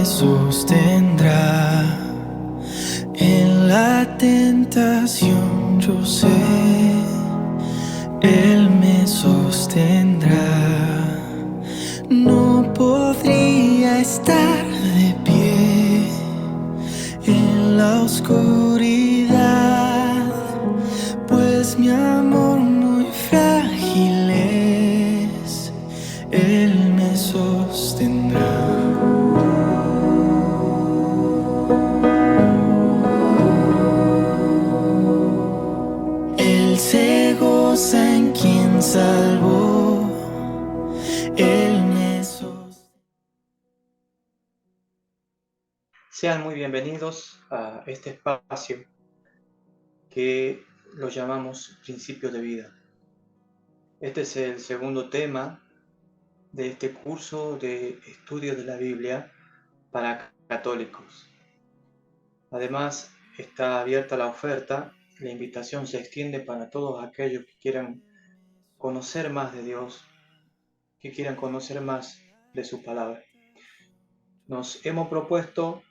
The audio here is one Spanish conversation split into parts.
sostendrá. En la tentación yo sé, Él me sostendrá. No podría estar de pie en la oscuridad, pues mi amor muy frágil es, Él me sostendrá. Él se goza en quien salvó, Él me sostendrá. Sean muy bienvenidos a este espacio que lo llamamos Principios de Vida. Este es el segundo tema de este curso de estudio de la Biblia para católicos. Además, está abierta la oferta, la invitación se extiende para todos aquellos que quieran conocer más de Dios, que quieran conocer más de su palabra. Nos hemos propuesto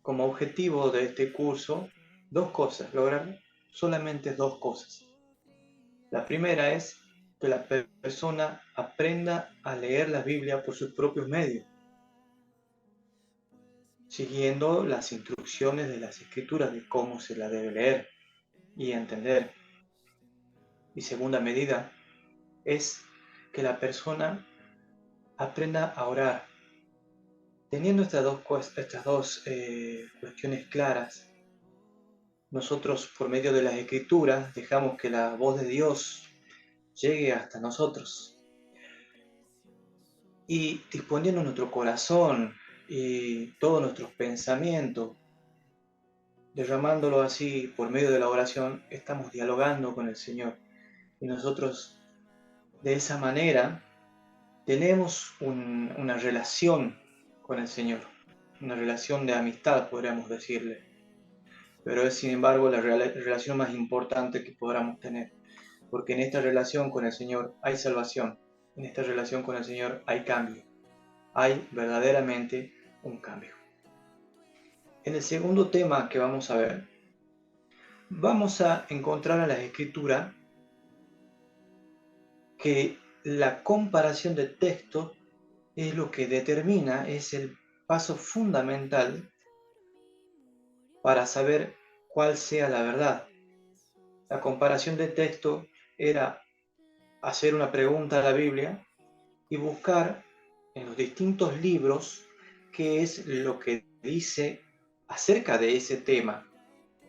como objetivo de este curso dos cosas, lograr solamente dos cosas. La primera es que la persona aprenda a leer la Biblia por sus propios medios, siguiendo las instrucciones de las Escrituras de cómo se la debe leer y entender. Y segunda medida es que la persona aprenda a orar. Teniendo estas dos cuestiones claras, nosotros por medio de las Escrituras dejamos que la voz de Dios llegue hasta nosotros y disponiendo nuestro corazón y todos nuestros pensamientos, derramándolo así por medio de la oración, estamos dialogando con el Señor. Y nosotros de esa manera tenemos una relación con el Señor, una relación de amistad, podríamos decirle. Pero es sin embargo la relación más importante que podamos tener, porque en esta relación con el Señor hay salvación, en esta relación con el Señor hay cambio, hay verdaderamente un cambio. En el segundo tema que vamos a ver, vamos a encontrar en la Escritura que la comparación de textos es lo que determina, es el paso fundamental para saber cuál sea la verdad. La comparación de texto era hacer una pregunta a la Biblia y buscar en los distintos libros qué es lo que dice acerca de ese tema,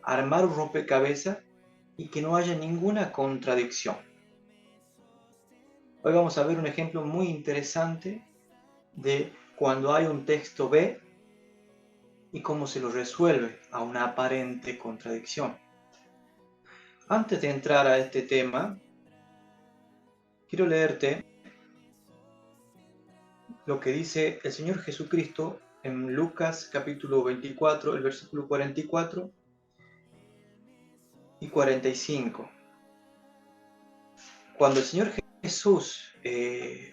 armar un rompecabezas y que no haya ninguna contradicción. Hoy vamos a ver un ejemplo muy interesante de cuando hay un texto B y cómo se lo resuelve a una aparente contradicción. Antes de entrar a este tema, quiero leerte lo que dice el Señor Jesucristo en Lucas capítulo 24, el versículo 44 y 45. Cuando el Señor Jesús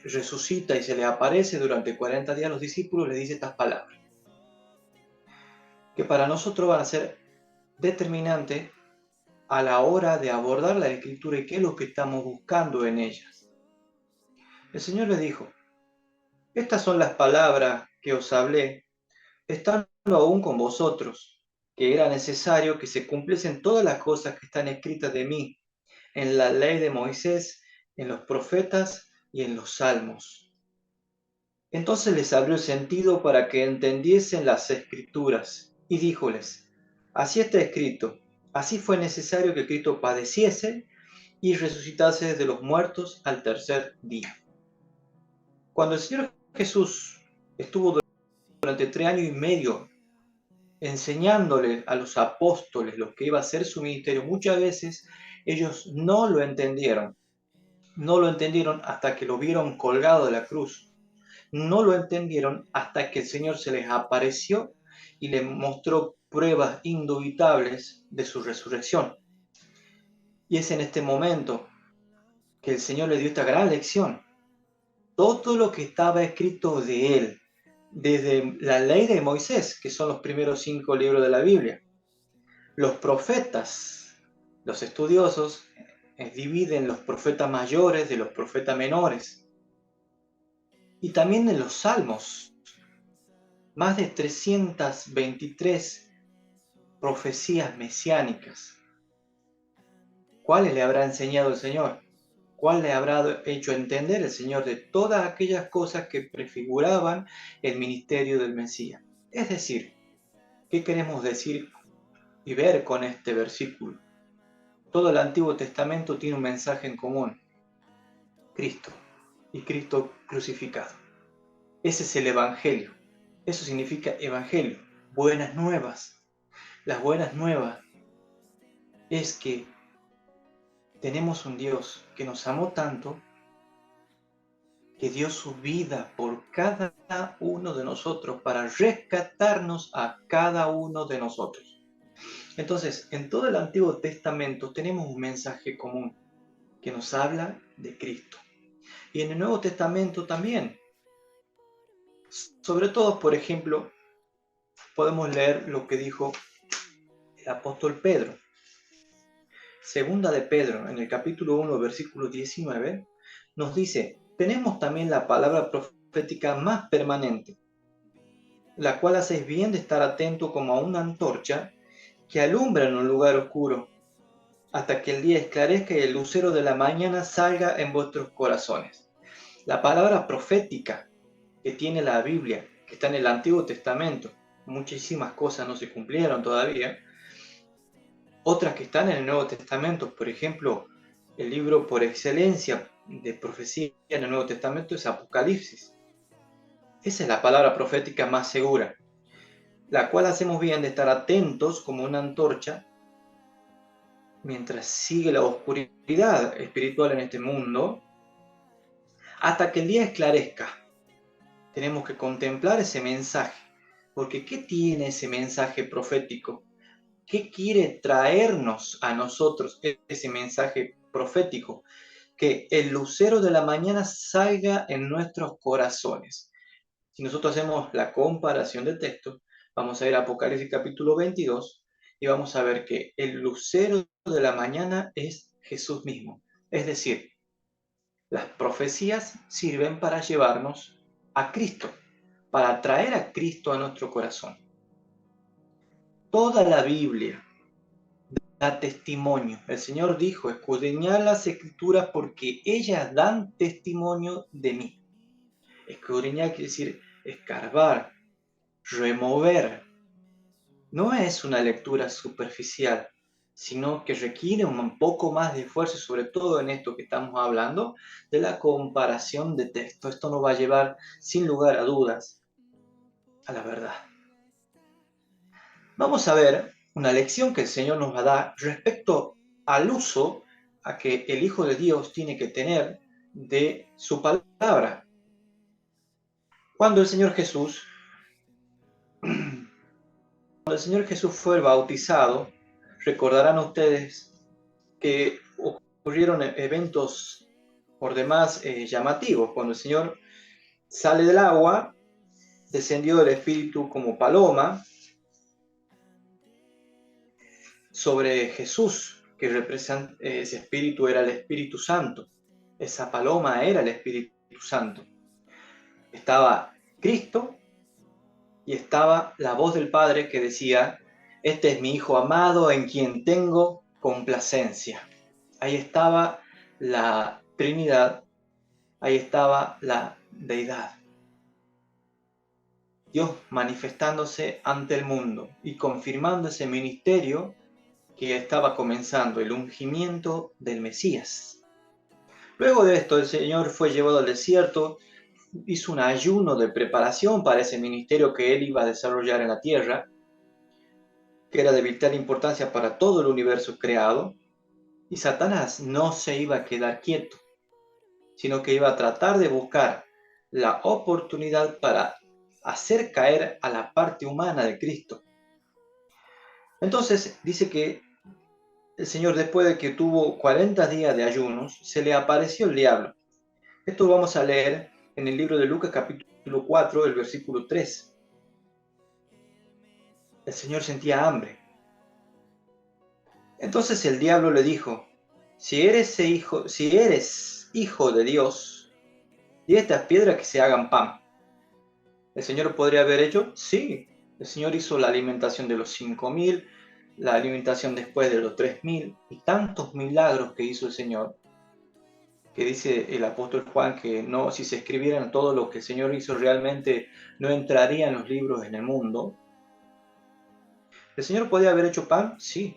resucita y se le aparece durante 40 días a los discípulos, le dice estas palabras, que para nosotros van a ser determinantes a la hora de abordar la Escritura y qué es lo que estamos buscando en ellas. El Señor le dijo, estas son las palabras que os hablé, estando aún con vosotros, que era necesario que se cumpliesen todas las cosas que están escritas de mí, en la ley de Moisés, en los profetas y en los salmos. Entonces les abrió el sentido para que entendiesen las Escrituras, y díjoles, así está escrito, así fue necesario que Cristo padeciese y resucitase de los muertos al tercer día. Cuando el Señor Jesús estuvo durante 3 años y medio enseñándole a los apóstoles lo que iba a ser su ministerio, muchas veces ellos no lo entendieron hasta que lo vieron colgado de la cruz, no lo entendieron hasta que el Señor se les apareció y les mostró pruebas indubitables de su resurrección. Y es en este momento que el Señor le dio esta gran lección. Todo lo que estaba escrito de Él, desde la ley de Moisés, que son los primeros 5 libros de la Biblia. Los profetas, los estudiosos, dividen los profetas mayores de los profetas menores. Y también en los salmos, más de 323 profecías mesiánicas. ¿Cuáles le habrá enseñado el Señor? ¿Cuál le habrá hecho entender el Señor de todas aquellas cosas que prefiguraban el ministerio del Mesías? Es decir, ¿qué queremos decir y ver con este versículo? Todo el Antiguo Testamento tiene un mensaje en común: Cristo y Cristo crucificado. Ese es el Evangelio. Eso significa Evangelio, buenas nuevas. Las buenas nuevas es que tenemos un Dios que nos amó tanto que dio su vida por cada uno de nosotros para rescatarnos a cada uno de nosotros. Entonces, en todo el Antiguo Testamento tenemos un mensaje común que nos habla de Cristo. Y en el Nuevo Testamento también. Sobre todo, por ejemplo, podemos leer lo que dijo el apóstol Pedro. Segunda de Pedro, en el capítulo 1, versículo 19, nos dice: tenemos también la palabra profética más permanente, la cual hacéis bien de estar atento como a una antorcha que alumbra en un lugar oscuro, hasta que el día esclarezca y el lucero de la mañana salga en vuestros corazones. La palabra profética que tiene la Biblia, que está en el Antiguo Testamento, muchísimas cosas no se cumplieron todavía. Otras que están en el Nuevo Testamento, por ejemplo, el libro por excelencia de profecía en el Nuevo Testamento es Apocalipsis. Esa es la palabra profética más segura, la cual hacemos bien de estar atentos como una antorcha mientras sigue la oscuridad espiritual en este mundo, hasta que el día esclarezca. Tenemos que contemplar ese mensaje, porque ¿qué tiene ese mensaje profético? ¿Qué quiere traernos a nosotros ese mensaje profético? Que el lucero de la mañana salga en nuestros corazones. Si nosotros hacemos la comparación de textos, vamos a ir a Apocalipsis capítulo 22 y vamos a ver que el lucero de la mañana es Jesús mismo. Es decir, las profecías sirven para llevarnos a Cristo, para traer a Cristo a nuestro corazón. Toda la Biblia da testimonio. El Señor dijo: escudriñad las Escrituras porque ellas dan testimonio de mí. Escudriñar quiere decir escarbar, remover. No es una lectura superficial, sino que requiere un poco más de esfuerzo, sobre todo en esto que estamos hablando, de la comparación de texto. Esto nos va a llevar, sin lugar a dudas, a la verdad. Vamos a ver una lección que el Señor nos va a dar respecto al uso a que el Hijo de Dios tiene que tener de su palabra. Cuando el Señor Jesús fue bautizado, recordarán ustedes que ocurrieron eventos por demás llamativos. Cuando el Señor sale del agua, descendió el Espíritu como paloma sobre Jesús, que representa, ese Espíritu era el Espíritu Santo. Esa paloma era el Espíritu Santo. Estaba Cristo y estaba la voz del Padre que decía: este es mi Hijo amado en quien tengo complacencia. Ahí estaba la Trinidad, ahí estaba la Deidad. Dios manifestándose ante el mundo y confirmando ese ministerio que estaba comenzando, el ungimiento del Mesías. Luego de esto, el Señor fue llevado al desierto, hizo un ayuno de preparación para ese ministerio que Él iba a desarrollar en la tierra, que era de vital importancia para todo el universo creado, y Satanás no se iba a quedar quieto, sino que iba a tratar de buscar la oportunidad para hacer caer a la parte humana de Cristo. Entonces dice que el Señor, después de que tuvo 40 días de ayunos, se le apareció el diablo. Esto lo vamos a leer en el libro de Lucas capítulo capítulo 4, el versículo 3. El Señor sentía hambre. Entonces el diablo le dijo, si eres hijo de Dios, di a estas piedras que se hagan pan. ¿El Señor podría haber hecho? Sí. El Señor hizo la alimentación de los 5.000, la alimentación después de los 3.000 y tantos milagros que hizo el Señor, que dice el apóstol Juan que no, si se escribieran todo lo que el Señor hizo realmente no entraría en los libros en el mundo. ¿El Señor podría haber hecho pan? Sí.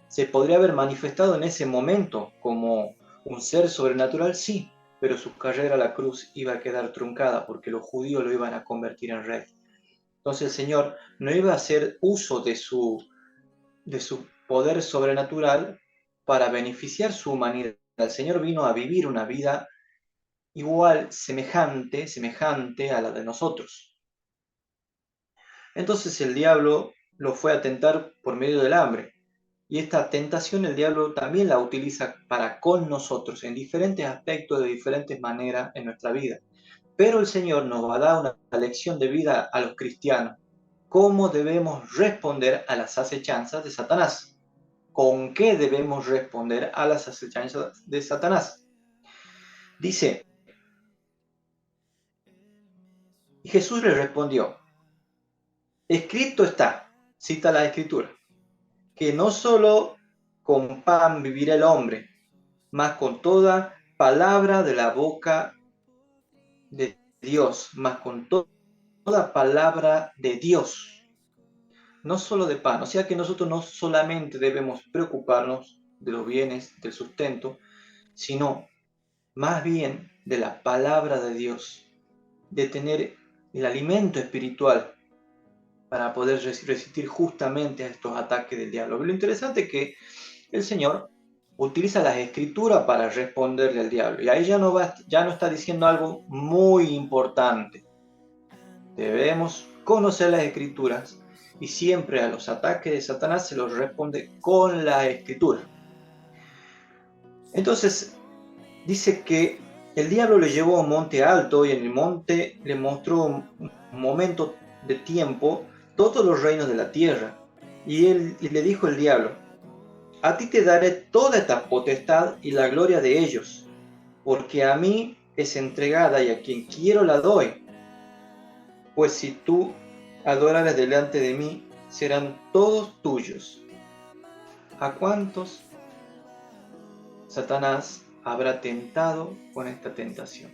¿Se podría haber manifestado en ese momento como un ser sobrenatural? Sí, pero su carrera a la cruz iba a quedar truncada porque los judíos lo iban a convertir en rey. Entonces el Señor no iba a hacer uso de su poder sobrenatural para beneficiar su humanidad. El Señor vino a vivir una vida igual, semejante a la de nosotros. Entonces el diablo lo fue a tentar por medio del hambre. Y esta tentación el diablo también la utiliza para con nosotros en diferentes aspectos, de diferentes maneras en nuestra vida. Pero el Señor nos va a dar una lección de vida a los cristianos. ¿Cómo debemos responder a las acechanzas de Satanás? ¿Con qué debemos responder a las acechanzas de Satanás? Dice, y Jesús le respondió, escrito está, cita la escritura, que no solo con pan vivirá el hombre, mas con toda palabra de la boca de Dios, mas con toda palabra de Dios, no solo de pan. O sea que nosotros no solamente debemos preocuparnos de los bienes, del sustento, sino más bien de la palabra de Dios, de tener el alimento espiritual para poder resistir justamente a estos ataques del diablo. Lo interesante es que el Señor utiliza las escrituras para responderle al diablo. Y ahí ya no está diciendo algo muy importante. Debemos conocer las escrituras y siempre a los ataques de Satanás se los responde con la escritura. Entonces dice que el diablo le llevó a un monte alto y en el monte le mostró un momento de tiempo todos los reinos de la tierra. Y le dijo el diablo, a ti te daré toda esta potestad y la gloria de ellos, porque a mí es entregada y a quien quiero la doy. Pues si tú adorares delante de mí, serán todos tuyos. ¿A cuántos Satanás habrá tentado con esta tentación?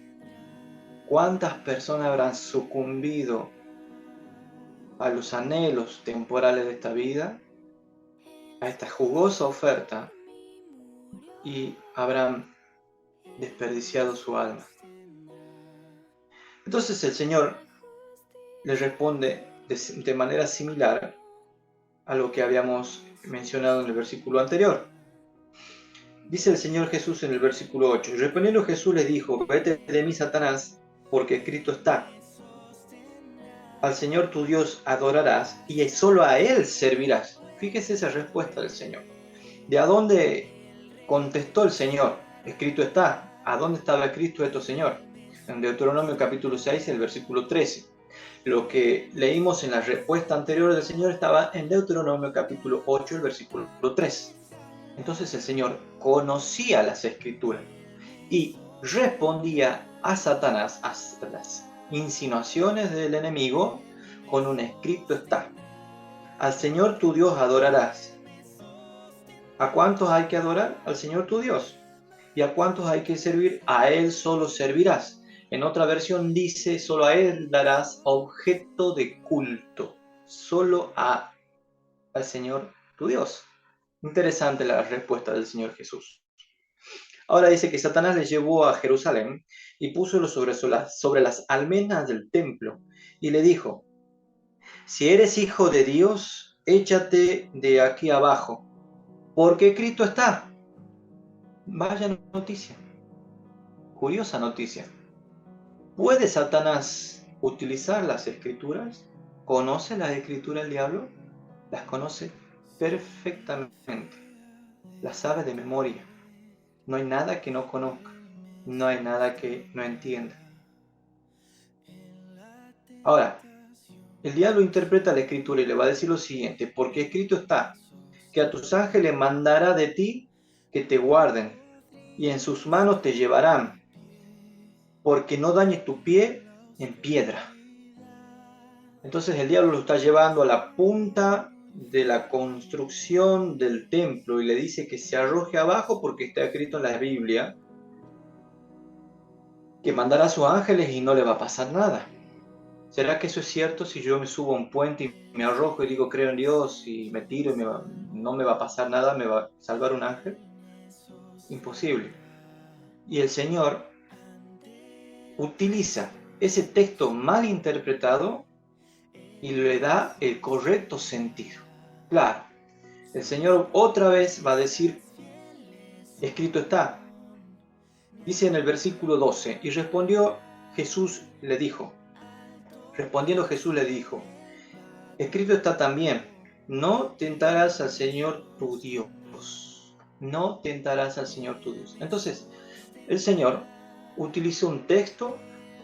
¿Cuántas personas habrán sucumbido a los anhelos temporales de esta vida, a esta jugosa oferta, y habrán desperdiciado su alma? Entonces el Señor le responde de manera similar a lo que habíamos mencionado en el versículo anterior. Dice el Señor Jesús en el versículo 8, y respondiendo Jesús le dijo, vete de mí, Satanás, porque escrito está, al Señor tu Dios adorarás y solo a Él servirás. Fíjese esa respuesta del Señor. ¿De a dónde contestó el Señor? Escrito está. ¿A dónde estaba escrito esto, Señor? En Deuteronomio capítulo 6, el versículo 13. Lo que leímos en la respuesta anterior del Señor estaba en Deuteronomio capítulo 8, el versículo 3. Entonces el Señor conocía las escrituras y respondía a Satanás, a las insinuaciones del enemigo, con un escrito está. Al Señor tu Dios adorarás. ¿A cuántos hay que adorar? Al Señor tu Dios. ¿Y a cuántos hay que servir? A Él solo servirás. En otra versión dice, solo a Él darás objeto de culto. Solo al Señor tu Dios. Interesante la respuesta del Señor Jesús. Ahora dice que Satanás le llevó a Jerusalén y púsolo sobre las almenas del templo y le dijo, si eres hijo de Dios, échate de aquí abajo, porque escrito está. Vaya noticia, curiosa noticia. ¿Puede Satanás utilizar las escrituras? ¿Conoce las escrituras el diablo? Las conoce perfectamente, las sabe de memoria. No hay nada que no conozca, no hay nada que no entienda. Ahora, el diablo interpreta la escritura y le va a decir lo siguiente, porque escrito está, que a tus ángeles mandará de ti que te guarden, y en sus manos te llevarán, porque no dañes tu pie en piedra. Entonces el diablo lo está llevando a la punta de la construcción del templo y le dice que se arroje abajo porque está escrito en la Biblia que mandará a sus ángeles y no le va a pasar nada. ¿Será que eso es cierto si yo me subo a un puente y me arrojo y digo creo en Dios y me tiro y no me va a pasar nada, me va a salvar un ángel? Imposible. Y el Señor utiliza ese texto mal interpretado y le da el correcto sentido. Claro, el Señor otra vez va a decir, escrito está. Dice en el versículo 12, y respondiendo Jesús le dijo, escrito está también, no tentarás al Señor tu Dios, no tentarás al Señor tu Dios. Entonces, el Señor utilizó un texto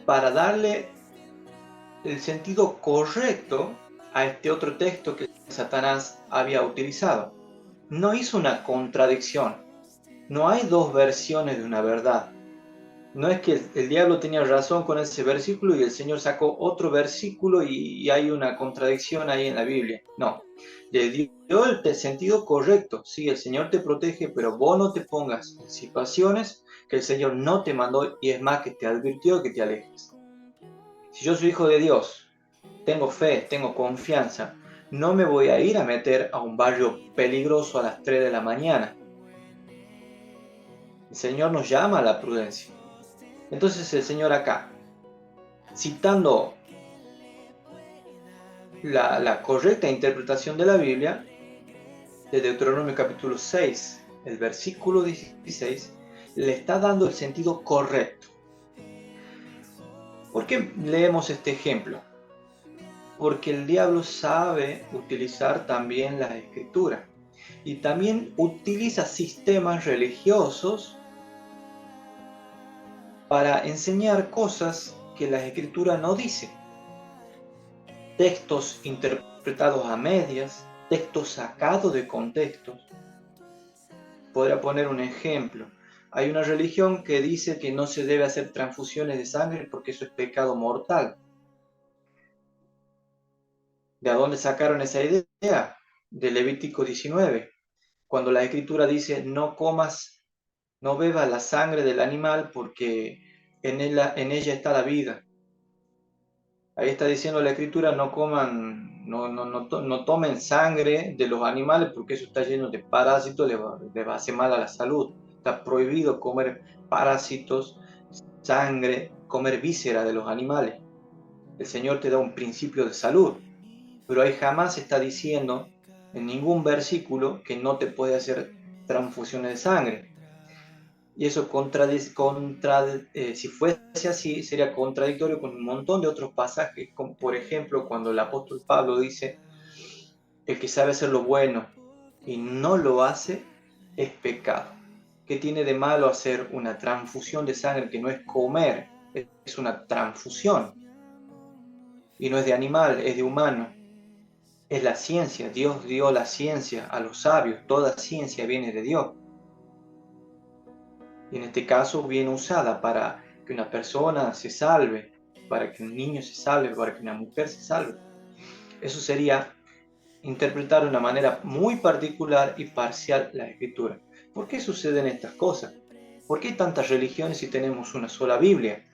para darle el sentido correcto a este otro texto que Satanás había utilizado. No hizo una contradicción, no hay dos versiones de una verdad. No es que el diablo tenía razón con ese versículo y el Señor sacó otro versículo y hay una contradicción ahí en la Biblia. No, le dio el sentido correcto. Sí, el Señor te protege, pero vos no te pongas en situaciones que el Señor no te mandó y es más que te advirtió que te alejes. Si yo soy hijo de Dios, tengo fe, tengo confianza, no me voy a ir a meter a un barrio peligroso a las 3 de la mañana. El Señor nos llama a la prudencia. Entonces el Señor acá, citando la correcta interpretación de la Biblia, de Deuteronomio capítulo 6, el versículo 16, le está dando el sentido correcto. ¿Por qué leemos este ejemplo? Porque el diablo sabe utilizar también las escrituras y también utiliza sistemas religiosos para enseñar cosas que la escritura no dice. Textos interpretados a medias, textos sacados de contextos. Podría poner un ejemplo. Hay una religión que dice que no se debe hacer transfusiones de sangre porque eso es pecado mortal. ¿De dónde sacaron esa idea? De Levítico 19, cuando la escritura dice no comas, no bebas la sangre del animal porque en ella está la vida. Ahí está diciendo la escritura no coman, no tomen sangre de los animales porque eso está lleno de parásitos, le va a hacer mal a la salud. Está prohibido comer parásitos, sangre, comer víscera de los animales. El Señor te da un principio de salud, pero ahí jamás está diciendo en ningún versículo que no te puede hacer transfusiones de sangre. Y eso si fuese así, sería contradictorio con un montón de otros pasajes, como por ejemplo cuando el apóstol Pablo dice, el que sabe hacer lo bueno y no lo hace, es pecado. ¿Qué tiene de malo hacer una transfusión de sangre que no es comer? Es una transfusión. Y no es de animal, es de humano. Es la ciencia. Dios dio la ciencia a los sabios. Toda ciencia viene de Dios. Y en este caso viene usada para que una persona se salve, para que un niño se salve, para que una mujer se salve. Eso sería interpretar de una manera muy particular y parcial la escritura. ¿Por qué suceden estas cosas? ¿Por qué hay tantas religiones si tenemos una sola Biblia?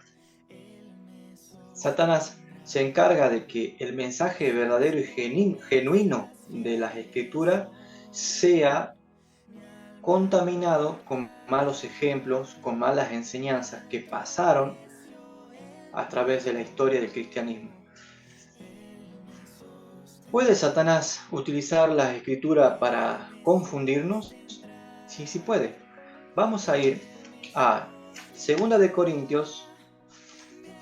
Satanás se encarga de que el mensaje verdadero y genuino de las escrituras sea contaminado con malos ejemplos, con malas enseñanzas que pasaron a través de la historia del cristianismo. ¿Puede Satanás utilizar la escritura para confundirnos? Sí, sí puede. Vamos a ir a 2 de Corintios,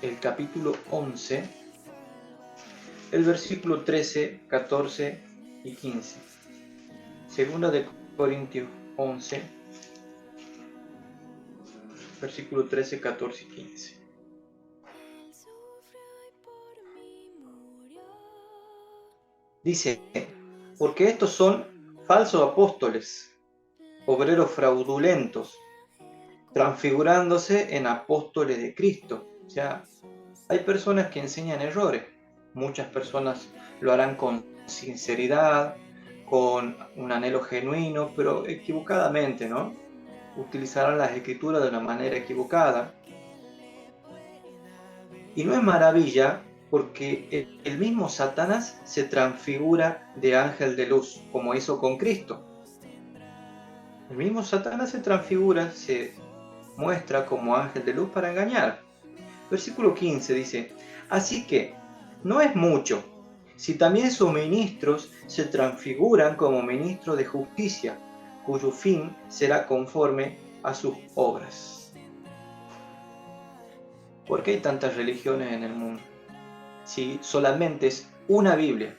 el capítulo 11, el versículo 13, 14 y 15. 2 de Corintios 11, versículo 13, 14 y 15. Dice, porque estos son falsos apóstoles, obreros fraudulentos, transfigurándose en apóstoles de Cristo. O sea, hay personas que enseñan errores. Muchas personas lo harán con sinceridad, con un anhelo genuino, pero equivocadamente, ¿no? Utilizarán las escrituras de una manera equivocada. Y no es maravilla porque el mismo Satanás se transfigura de ángel de luz, como hizo con Cristo. El mismo Satanás se transfigura, se muestra como ángel de luz para engañar. Versículo 15 dice, así que no es mucho si también sus ministros se transfiguran como ministros de justicia, cuyo fin será conforme a sus obras. ¿Por qué hay tantas religiones en el mundo? Si solamente es una Biblia.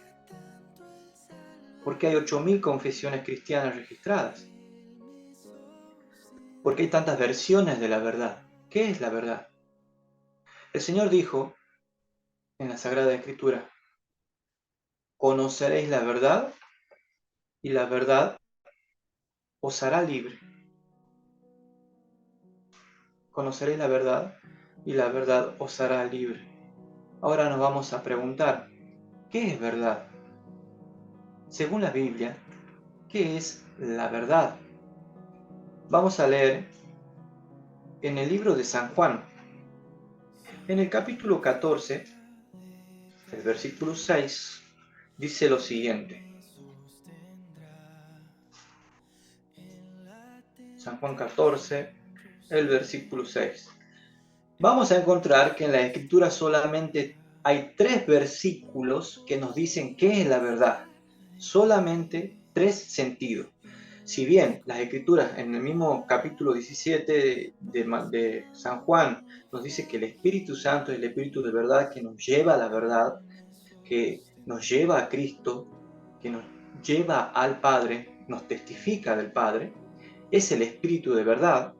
¿Por qué hay 8.000 confesiones cristianas registradas? ¿Por qué hay tantas versiones de la verdad? ¿Qué es la verdad? El Señor dijo en la Sagrada Escritura, conoceréis la verdad y la verdad os hará libre. Conoceréis la verdad y la verdad os hará libre. Ahora nos vamos a preguntar, ¿qué es verdad? Según la Biblia, ¿qué es la verdad? Vamos a leer en el libro de San Juan, en el capítulo 14, el versículo 6, dice lo siguiente. San Juan 14, el versículo 6. Vamos a encontrar que en la Escritura solamente hay 3 versículos que nos dicen qué es la verdad. Solamente 3 sentidos. Si bien las Escrituras en el mismo capítulo 17 de San Juan nos dice que el Espíritu Santo es el Espíritu de verdad que nos lleva a la verdad, que nos lleva a Cristo, que nos lleva al Padre, nos testifica del Padre, es el Espíritu de verdad.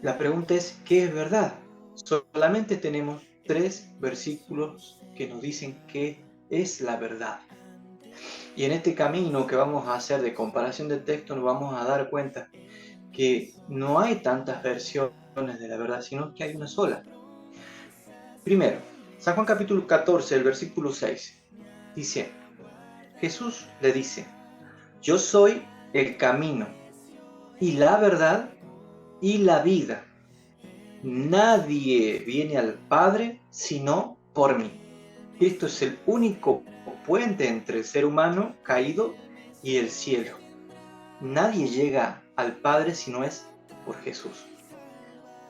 La pregunta es, ¿qué es verdad? Solamente tenemos 3 versículos que nos dicen qué es la verdad. Y en este camino que vamos a hacer de comparación de texto nos vamos a dar cuenta que no hay tantas versiones de la verdad, sino que hay una sola. Primero, San Juan capítulo 14, el versículo 6, dice, Jesús le dice, yo soy el camino y la verdad y la vida. Nadie viene al Padre sino por mí. Cristo es el único puente entre el ser humano caído y el cielo. Nadie llega al Padre si no es por Jesús.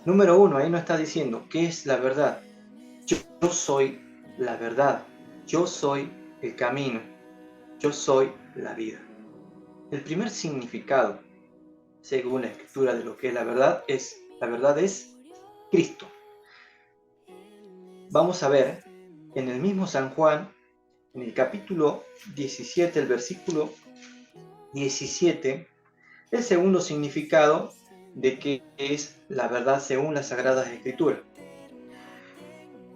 Número 1, ahí nos está diciendo, ¿qué es la verdad? Yo soy la verdad. Yo soy el camino. Yo soy la vida. El primer significado, según la Escritura, de lo que es la verdad es Cristo. Vamos a ver en el mismo San Juan, en el capítulo 17, el versículo 17, el segundo significado de qué es la verdad según las Sagradas Escrituras.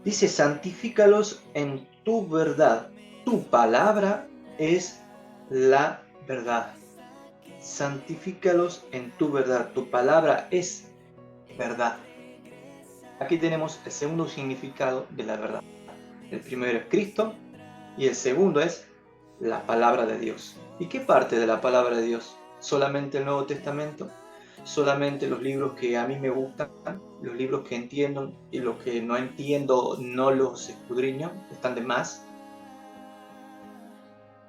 Dice, santifícalos en tu verdad. Tu palabra es la verdad. Santifícalos en tu verdad. Tu palabra es verdad. Aquí tenemos el segundo significado de la verdad. El primero es Cristo y el segundo es la palabra de Dios. ¿Y qué parte de la palabra de Dios? ¿Solamente el Nuevo Testamento? ¿Solamente los libros que a mí me gustan? ¿Los libros que entiendo y los que no entiendo no los escudriño? ¿Están de más?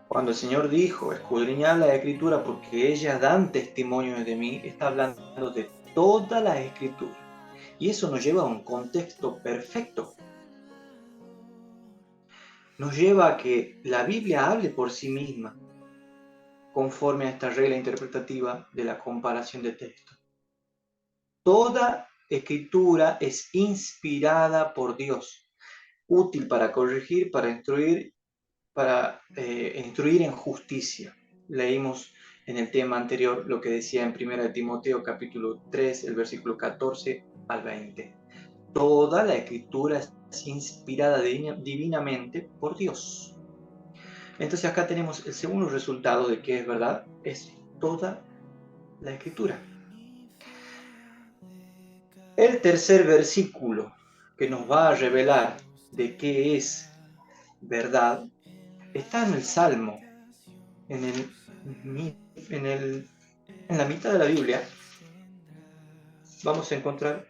Cuando el Señor dijo, escudriñad la Escritura porque ellas dan testimonio de mí, está hablando de toda la Escritura. Y eso nos lleva a un contexto perfecto. Nos lleva a que la Biblia hable por sí misma, conforme a esta regla interpretativa de la comparación de textos. Toda Escritura es inspirada por Dios, útil para corregir, para instruir en justicia. Leímos en el tema anterior lo que decía en 1 Timoteo capítulo 3, el versículo 14 al 20. Toda la Escritura es inspirada divinamente por Dios. Entonces acá tenemos el segundo resultado de que es verdad, es toda la Escritura. El tercer versículo que nos va a revelar de qué es verdad está en el Salmo, en la mitad de la Biblia. Vamos a encontrar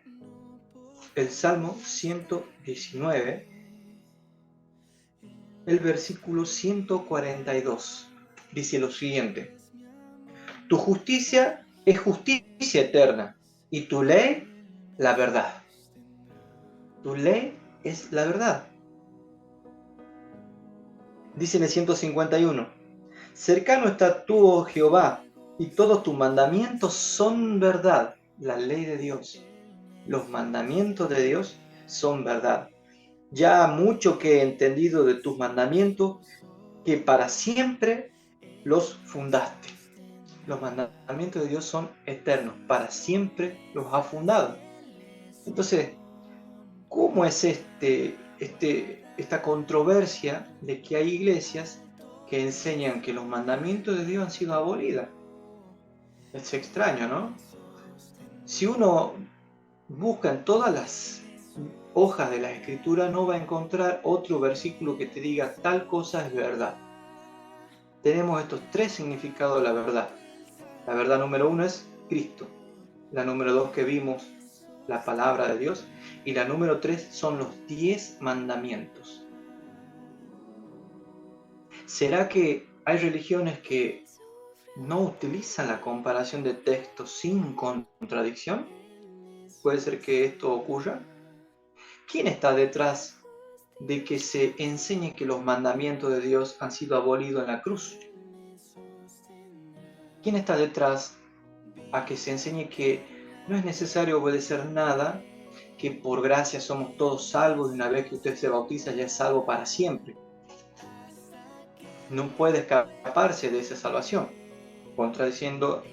el Salmo 119, el versículo 142. Dice lo siguiente: tu justicia es justicia eterna y tu ley la verdad. Tu ley es la verdad. Dice en el 151, cercano está tú, oh Jehová, y todos tus mandamientos son verdad. La ley de Dios, los mandamientos de Dios son verdad. Ya mucho que he entendido de tus mandamientos, que para siempre los fundaste. Los mandamientos de Dios son eternos, para siempre los ha fundado. Entonces, ¿cómo es esta controversia de que hay iglesias que enseñan que los mandamientos de Dios han sido abolidos? Es extraño, ¿no? Si uno busca en todas las hojas de la Escritura, no va a encontrar otro versículo que te diga tal cosa es verdad. Tenemos estos tres significados de la verdad. La verdad número uno es Cristo. La número dos que vimos, la palabra de Dios. Y la número tres son los 10 mandamientos. ¿Será que hay religiones que no utilizan la comparación de textos sin contradicción? ¿Puede ser que esto ocurra? ¿Quién está detrás de que se enseñe que los mandamientos de Dios han sido abolidos en la cruz? ¿Quién está detrás a que se enseñe que no es necesario obedecer nada, que por gracia somos todos salvos y una vez que usted se bautiza ya es salvo para siempre? No puede escaparse de esa salvación, contradiciendo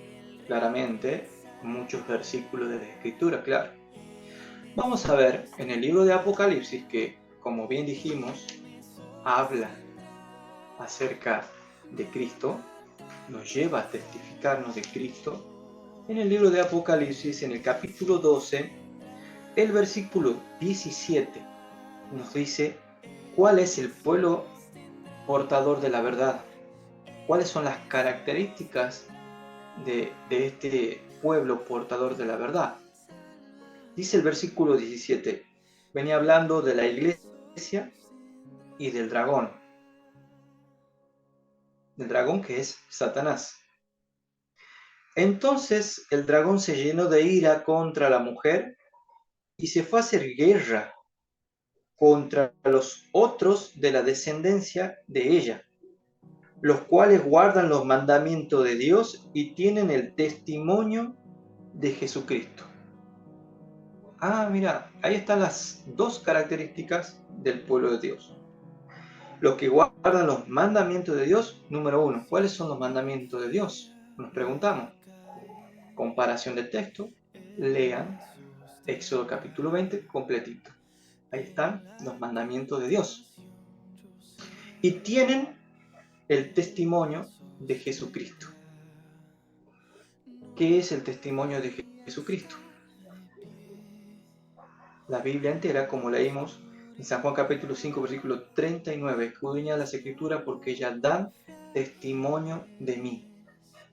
claramente muchos versículos de la Escritura, claro. Vamos a ver en el libro de Apocalipsis que, como bien dijimos, habla acerca de Cristo, nos lleva a testificarnos de Cristo. En el libro de Apocalipsis, en el capítulo 12, el versículo 17 nos dice cuál es el pueblo portador de la verdad, cuáles son las características de este pueblo portador de la verdad. Dice el versículo 17, venía hablando de la iglesia y del dragón que es Satanás. Entonces el dragón se llenó de ira contra la mujer y se fue a hacer guerra contra los otros de la descendencia de ella, los cuales guardan los mandamientos de Dios y tienen el testimonio de Jesucristo. Mira, ahí están las dos características del pueblo de Dios. Los que guardan los mandamientos de Dios, número uno. ¿Cuáles son los mandamientos de Dios? Nos preguntamos. Comparación de texto, lean Éxodo capítulo 20 completito. Ahí están los mandamientos de Dios. Y tienen el testimonio de Jesucristo. ¿Qué es el testimonio de Jesucristo? La Biblia entera, como leímos en San Juan capítulo 5, versículo 39, escudriñad las Escrituras porque ellas dan testimonio de mí.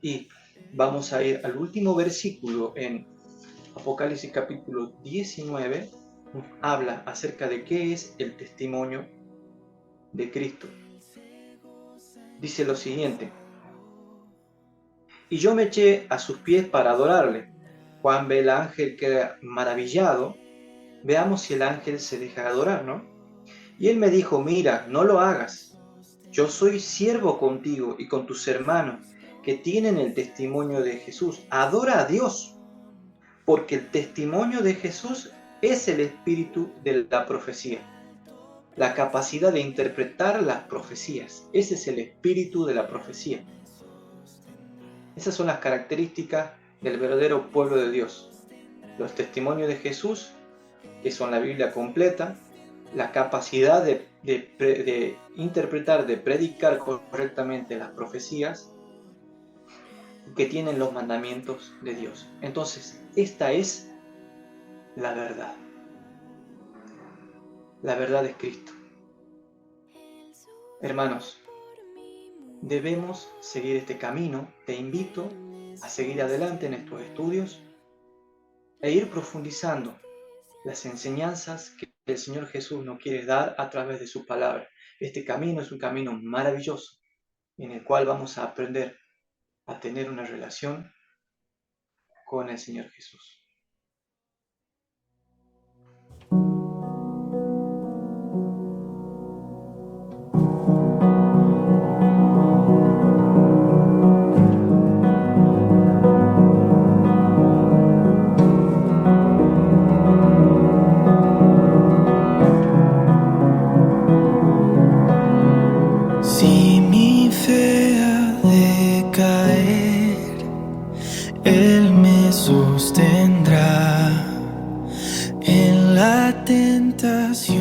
Y vamos a ir al último versículo en Apocalipsis capítulo 19, nos habla acerca de qué es el testimonio de Cristo. Dice lo siguiente: y yo me eché a sus pies para adorarle. Juan ve al ángel, queda maravillado. Veamos si el ángel se deja adorar, ¿no? Y él me dijo, mira, no lo hagas. Yo soy siervo contigo y con tus hermanos que tienen el testimonio de Jesús. Adora a Dios, porque el testimonio de Jesús es el espíritu de la profecía. La capacidad de interpretar las profecías. Ese es el espíritu de la profecía. Esas son las características del verdadero pueblo de Dios. Los testimonios de Jesús, que son la Biblia completa, la capacidad de interpretar, de predicar correctamente las profecías que tienen los mandamientos de Dios. Entonces, esta es la verdad. La verdad es Cristo. Hermanos, debemos seguir este camino. Te invito a seguir adelante en estos estudios e ir profundizando las enseñanzas que el Señor Jesús nos quiere dar a través de su palabra. Este camino es un camino maravilloso en el cual vamos a aprender a tener una relación con el Señor Jesús. Si mi fe ha de caer, Él me sostendrá en la tentación.